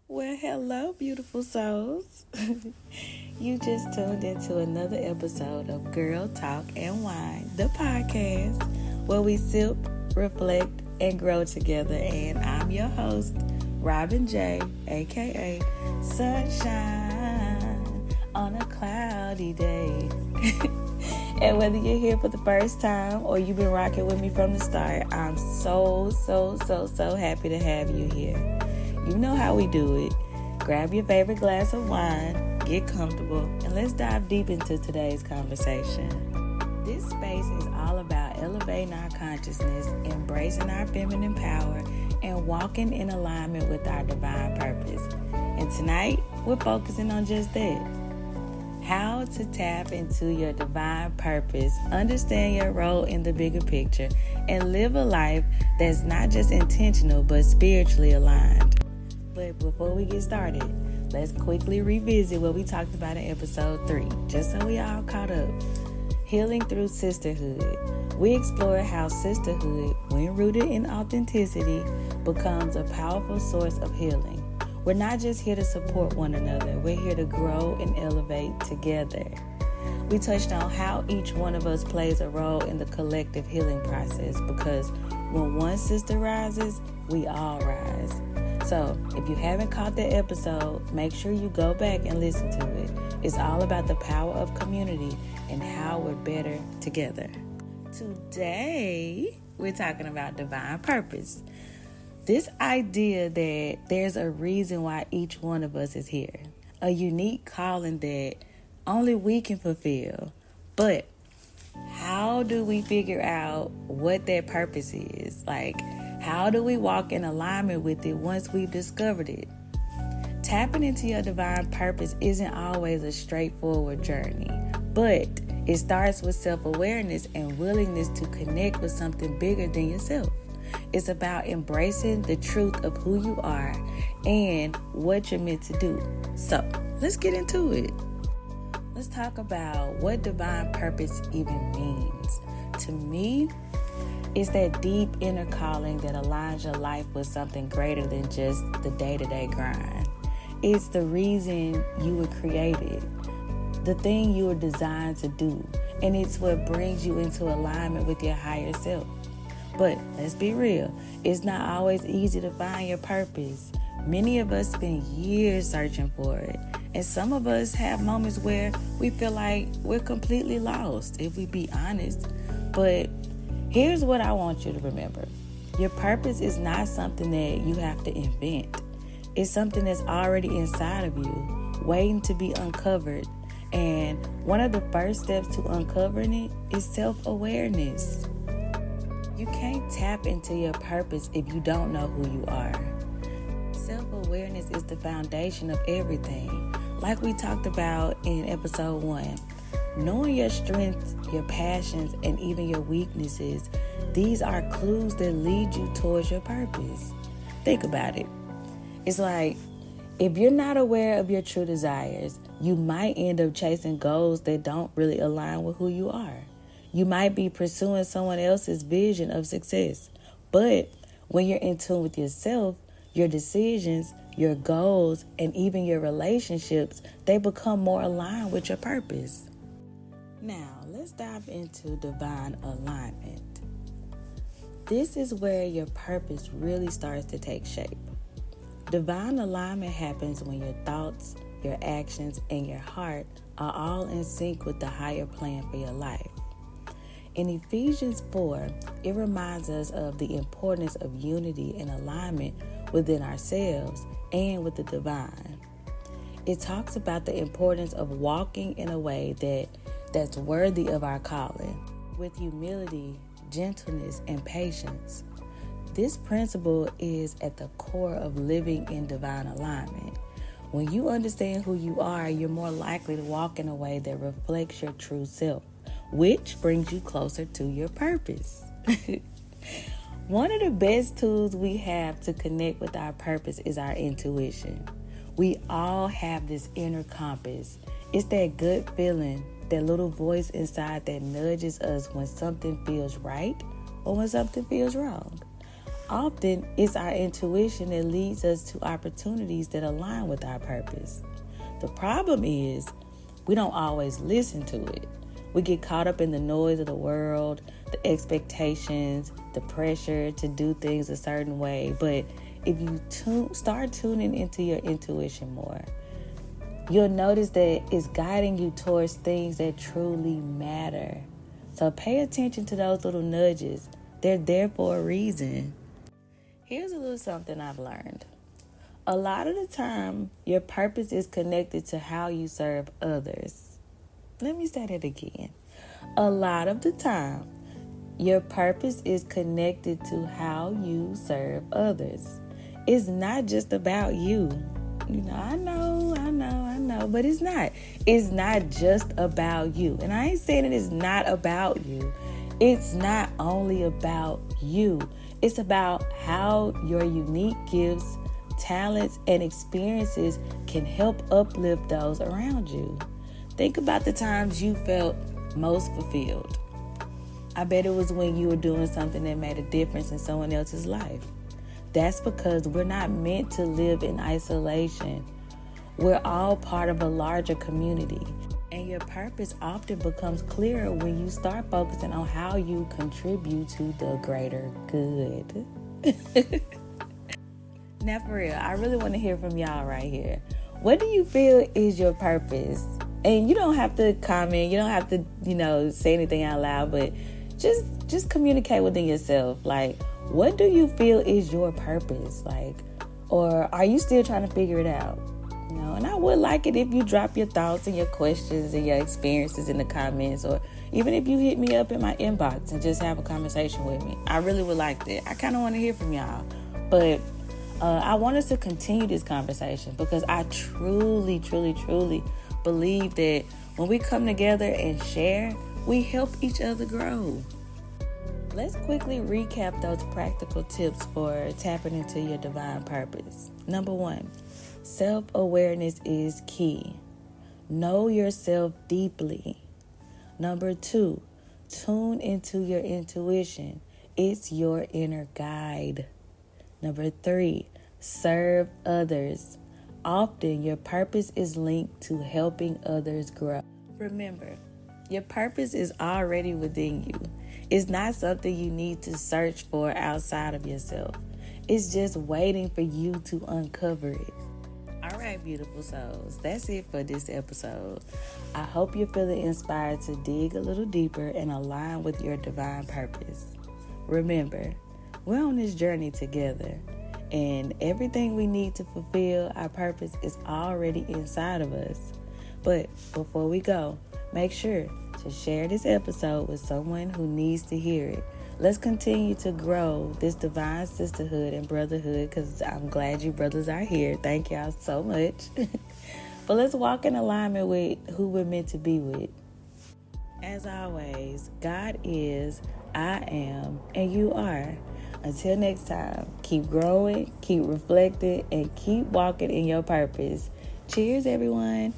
Well, hello, beautiful souls. You just tuned into another episode of Girl Talk and Wine, the podcast, where we sip, reflect, and grow together. And I'm your host, Robin J, aka Sunshine on a cloudy day. And whether you're here for the first time or you've been rocking with me from the start, I'm so happy to have you here. You know how we do it. Grab your favorite glass of wine, get comfortable, and let's dive deep into today's conversation. This space is all about elevating our consciousness, embracing our feminine power, and walking in alignment with our divine purpose. And tonight, we're focusing on just that. How to tap into your divine purpose, understand your role in the bigger picture, and live a life that's not just intentional, but spiritually aligned. But before we get started, let's quickly revisit what we talked about in episode 3, just so we all caught up. Healing through sisterhood. We explored how sisterhood, when rooted in authenticity, becomes a powerful source of healing. We're not just here to support one another, we're here to grow and elevate together. We touched on how each one of us plays a role in the collective healing process, because when one sister rises, we all rise. So, if you haven't caught that episode, make sure you go back and listen to it. It's all about the power of community and how we're better together. Today, we're talking about divine purpose. This idea that there's a reason why each one of us is here. A unique calling that only we can fulfill. But how do we figure out what that purpose is? How do we walk in alignment with it once we've discovered it? Tapping into your divine purpose isn't always a straightforward journey, but it starts with self-awareness and willingness to connect with something bigger than yourself. It's about embracing the truth of who you are and what you're meant to do. So, let's get into it. Let's talk about what divine purpose even means. To me, it's that deep inner calling that aligns your life with something greater than just the day-to-day grind. It's the reason you were created, the thing you were designed to do, and it's what brings you into alignment with your higher self. But let's be real, it's not always easy to find your purpose. Many of us spend years searching for it, and some of us have moments where we feel like we're completely lost, if we be honest. But here's what I want you to remember. Your purpose is not something that you have to invent. It's something that's already inside of you, waiting to be uncovered. And one of the first steps to uncovering it is self-awareness. You can't tap into your purpose if you don't know who you are. Self-awareness is the foundation of everything. Like we talked about in episode 1. Knowing your strengths, your passions, and even your weaknesses, these are clues that lead you towards your purpose. Think about it. It's like, if you're not aware of your true desires, you might end up chasing goals that don't really align with who you are. You might be pursuing someone else's vision of success. But when you're in tune with yourself, your decisions, your goals, and even your relationships, they become more aligned with your purpose. Now, let's dive into divine alignment. This is where your purpose really starts to take shape. Divine alignment happens when your thoughts, your actions, and your heart are all in sync with the higher plan for your life. In Ephesians 4, it reminds us of the importance of unity and alignment within ourselves and with the divine. It talks about the importance of walking in a way that's worthy of our calling, with humility, gentleness, and patience. This principle is at the core of living in divine alignment. When you understand who you are, you're more likely to walk in a way that reflects your true self, which brings you closer to your purpose. One of the best tools we have to connect with our purpose is our intuition. We all have this inner compass. It's that gut feeling, that little voice inside that nudges us when something feels right or when something feels wrong. Often, it's our intuition that leads us to opportunities that align with our purpose. The problem is, we don't always listen to it. We get caught up in the noise of the world, the expectations, the pressure to do things a certain way. But if you start tuning into your intuition more, you'll notice that it's guiding you towards things that truly matter. So pay attention to those little nudges. They're there for a reason. Here's a little something I've learned. A lot of the time, your purpose is connected to how you serve others. Let me say that again. A lot of the time, your purpose is connected to how you serve others. It's not just about you. I know, but it's not. It's not just about you. And I ain't saying it's not about you. It's not only about you. It's about how your unique gifts, talents, and experiences can help uplift those around you. Think about the times you felt most fulfilled. I bet it was when you were doing something that made a difference in someone else's life. That's because we're not meant to live in isolation. We're all part of a larger community. And your purpose often becomes clearer when you start focusing on how you contribute to the greater good. Now, for real, I really want to hear from y'all right here. What do you feel is your purpose? And you don't have to comment. You don't have to, say anything out loud, but just communicate within yourself. Like, what do you feel is your purpose? Like, or are you still trying to figure it out? And I would like it if you drop your thoughts and your questions and your experiences in the comments, or even if you hit me up in my inbox and just have a conversation with me. I really would like that. I kind of want to hear from y'all. But I want us to continue this conversation because I truly, truly, truly believe that when we come together and share, we help each other grow. Let's quickly recap those practical tips for tapping into your divine purpose. Number 1, self-awareness is key. Know yourself deeply. Number 2, tune into your intuition. It's your inner guide. Number 3, serve others. Often your purpose is linked to helping others grow. Remember, your purpose is already within you. It's not something you need to search for outside of yourself. It's just waiting for you to uncover it. All right, beautiful souls, that's it for this episode. I hope you're feeling inspired to dig a little deeper and align with your divine purpose. Remember, we're on this journey together, and everything we need to fulfill our purpose is already inside of us. But before we go, make sure to share this episode with someone who needs to hear it. Let's continue to grow this divine sisterhood and brotherhood, because I'm glad you brothers are here. Thank y'all so much. But let's walk in alignment with who we're meant to be with. As always, God is, I am, and you are. Until next time, keep growing, keep reflecting, and keep walking in your purpose. Cheers, everyone.